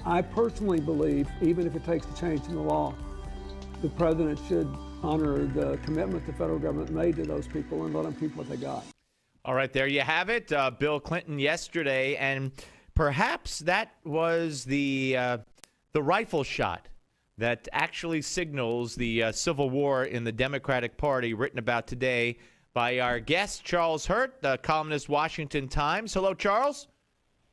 I personally believe, even if it takes a change in the law, the president should honor the commitment the federal government made to those people and let them keep what they got. All right, there you have it. Bill Clinton yesterday, and perhaps that was the rifle shot that actually signals the civil war in the Democratic Party, written about today by our guest, Charles Hurt, the columnist, Washington Times. Hello, Charles.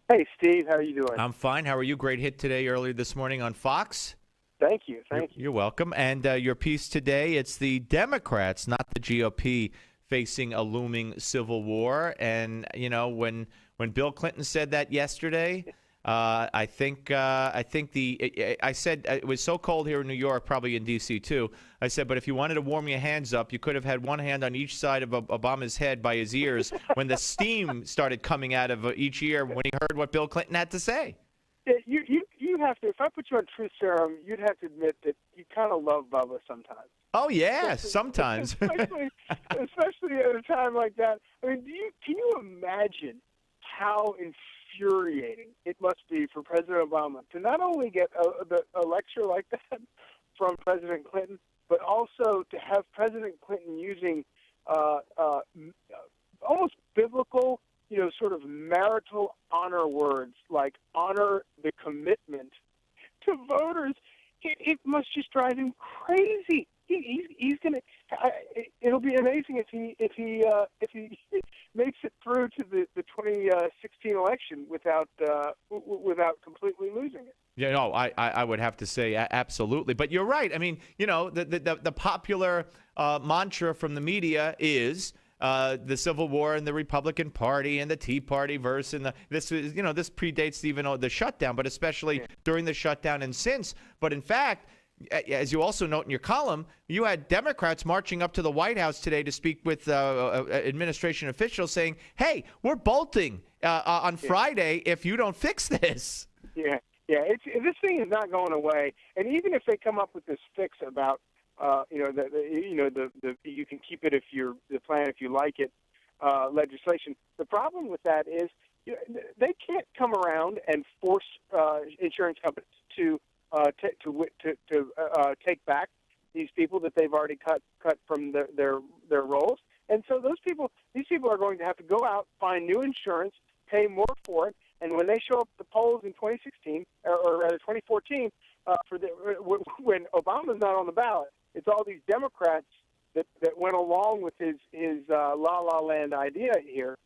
Hey, Steve. How are you doing? I'm fine. How are you? Great hit today, earlier this morning on Fox. Thank you. Thank you. You're welcome. And your piece today, it's the Democrats, not the GOP, facing a looming civil war. And, you know, when Bill Clinton said that yesterday, I said it was so cold here in New York, probably in D.C. too. I said, but if you wanted to warm your hands up, you could have had one hand on each side of Obama's head by his ears when the steam started coming out of each ear when he heard what Bill Clinton had to say. Yeah, you have to. If I put you on Truth Serum, you'd have to admit that you kind of love Bubba sometimes. Oh yeah, sometimes. especially at a time like that. I mean, can you imagine how infuriating it must be for President Obama to not only get a lecture like that from President Clinton, but also to have President Clinton using almost biblical, sort of marital honor words like honor the commitment to voters. It must just drive him crazy. He's gonna. It'll be amazing if he makes it through to the 2016 election without completely losing it. Yeah, no, I would have to say absolutely. But you're right. I mean, the popular mantra from the media is the Civil War and the Republican Party and the Tea Party verse, and this predates even the shutdown, but especially during the shutdown and since. But in fact, as you also note in your column, you had Democrats marching up to the White House today to speak with administration officials saying, hey, we're bolting on Friday if you don't fix this. Yeah. This thing is not going away. And even if they come up with this fix about, you can keep it if the plan if you like it, legislation. The problem with that is they can't come around and force insurance companies to take back these people that they've already cut from their roles, and so these people are going to have to go out, find new insurance, pay more for it, and when they show up at the polls in 2016 or rather 2014, when Obama's not on the ballot, it's all these Democrats that went along with his la la land idea here.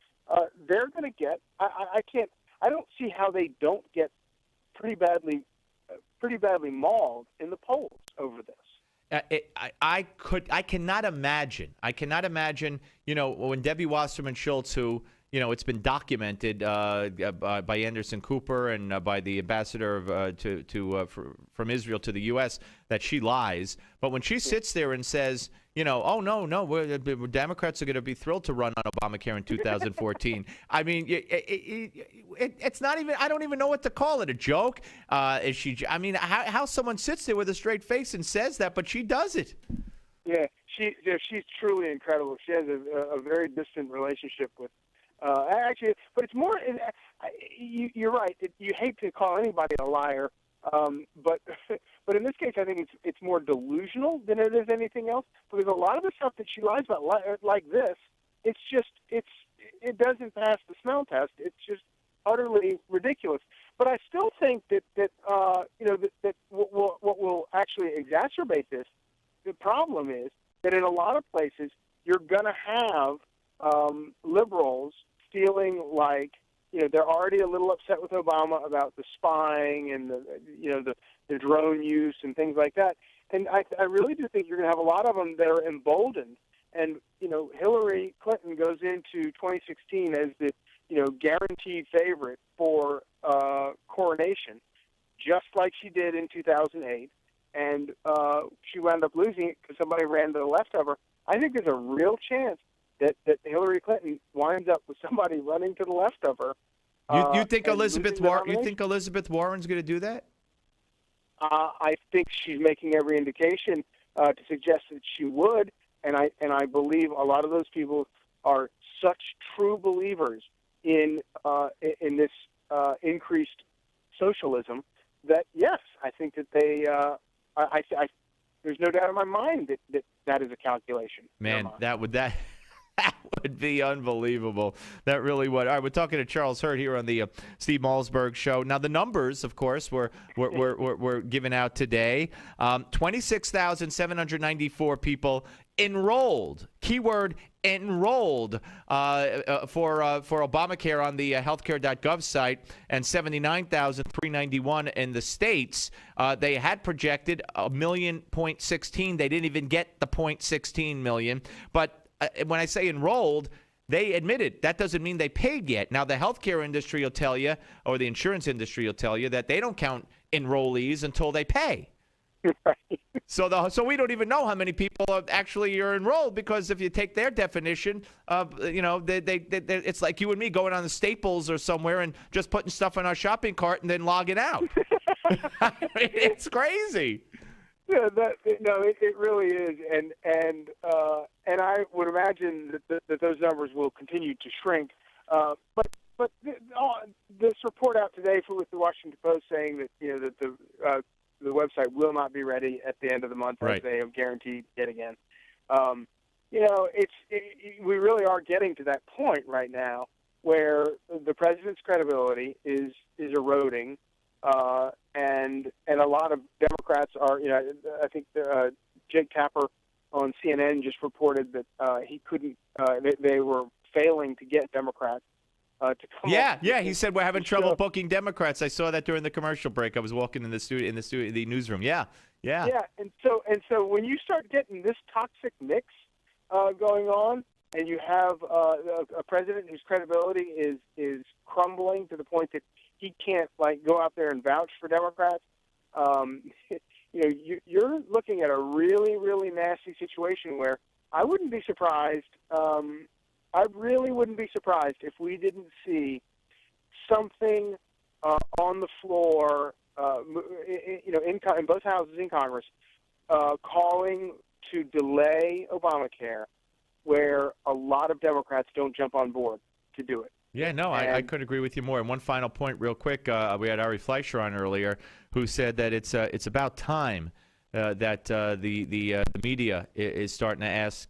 They're going to get. I don't see how they don't get pretty badly mauled in the polls over this. I cannot imagine. When Debbie Wasserman Schultz, who it's been documented by Anderson Cooper and by the ambassador from Israel to the U.S. that she lies. But when she sits there and says, oh no, Democrats are going to be thrilled to run on Obamacare in 2014. I mean, it's not even. I don't even know what to call it. A joke? Is she? I mean, how someone sits there with a straight face and says that, but she does it. Yeah, she's truly incredible. She has a very distant relationship with. Actually, but it's more. You're right. You hate to call anybody a liar, but in this case, I think it's more delusional than it is anything else. Because a lot of the stuff that she lies about, like this, it doesn't pass the smell test. It's just utterly ridiculous. But I still think that what will actually exacerbate this. The problem is that in a lot of places you're going to have liberals feeling like they're already a little upset with Obama about the spying and the drone use and things like that. And I really do think you're going to have a lot of them that are emboldened. And Hillary Clinton goes into 2016 as the guaranteed favorite for coronation, just like she did in 2008. And she wound up losing it because somebody ran to the left of her. I think there's a real chance that Hillary Clinton winds up with somebody running to the left of her. You think Elizabeth Warren's going to do that? I think she's making every indication to suggest that she would, and I believe a lot of those people are such true believers in this increased socialism that yes, I think that they. There's no doubt in my mind that is a calculation. Man, that would be unbelievable. That really would. All right, we're talking to Charles Hurt here on the Steve Malzberg Show. Now, the numbers, of course, were given out today. 26,794 people enrolled. Keyword enrolled for Obamacare on the healthcare.gov site, and 79,391 in the states. They had projected 1.16 million. They didn't even get the 0.16 million. But when I say enrolled, they admitted that doesn't mean they paid yet. Now, the healthcare industry will tell you, or the insurance industry will tell you, that they don't count enrollees until they pay. Right. So we don't even know how many people actually are enrolled, because if you take their definition, it's like you and me going on the Staples or somewhere and just putting stuff in our shopping cart and then logging out. I mean, it's crazy. Yeah, it really is, and I would imagine that those numbers will continue to shrink. But this report out today with the Washington Post saying that that the website will not be ready at the end of the month, right, as they have guaranteed yet again. We really are getting to that point right now where the president's credibility is eroding. And a lot of Democrats are, I think Jake Tapper on CNN just reported that he couldn't, they were failing to get Democrats to come. Yeah, he said we're having trouble booking Democrats. I saw that during the commercial break. I was walking in the newsroom. Yeah. Yeah, and so when you start getting this toxic mix going on, and you have a president whose credibility is crumbling to the point that he can't go out there and vouch for Democrats, you're looking at a really, really nasty situation where I wouldn't be surprised. I really wouldn't be surprised if we didn't see something on the floor, in both houses in Congress, calling to delay Obamacare, where a lot of Democrats don't jump on board to do it. Yeah, no, I couldn't agree with you more. And one final point real quick. We had Ari Fleischer on earlier, who said that it's about time that the media is starting to ask,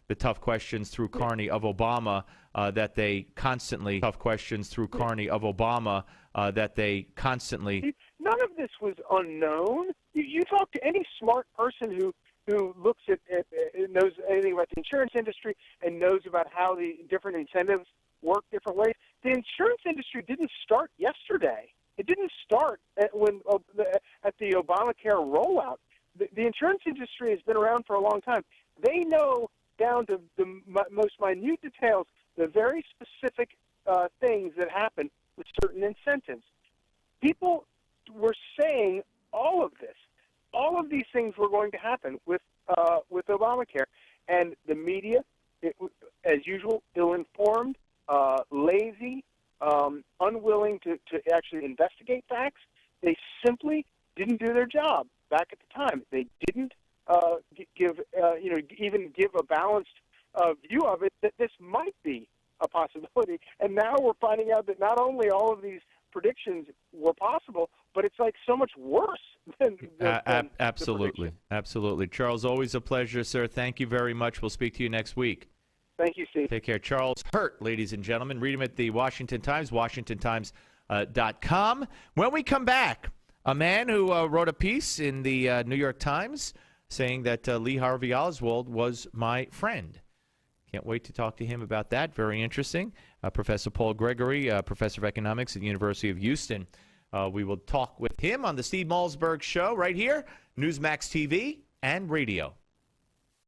the tough questions through Carney of Obama, that they constantly – None of this was unknown. You talk to any smart person who looks at knows anything about the insurance industry and knows about how the different incentives work different ways. The insurance industry didn't start yesterday. It didn't start at the Obamacare rollout. The insurance industry has been around for a long time. They know down to the most minute details the very specific things that happen with certain incentives. People were saying all of this. All of these things were going to happen with Obamacare, and the media, as usual, ill-informed, lazy, unwilling to actually investigate facts. They simply didn't do their job back at the time. They didn't even give a balanced view of it, that this might be a possibility. And now we're finding out that not only all of these predictions were possible, but it's so much worse than absolutely. Absolutely. Charles, always a pleasure, sir. Thank you very much. We'll speak to you next week. Thank you, Steve. Take care. Charles Hurt, ladies and gentlemen. Read him at the Washington Times, WashingtonTimes.com. When we come back, a man who wrote a piece in the New York Times saying that Lee Harvey Oswald was my friend. Can't wait to talk to him about that. Very interesting. Professor Paul Gregory, professor of economics at the University of Houston. We will talk with him on the Steve Malzberg Show right here, Newsmax TV and radio.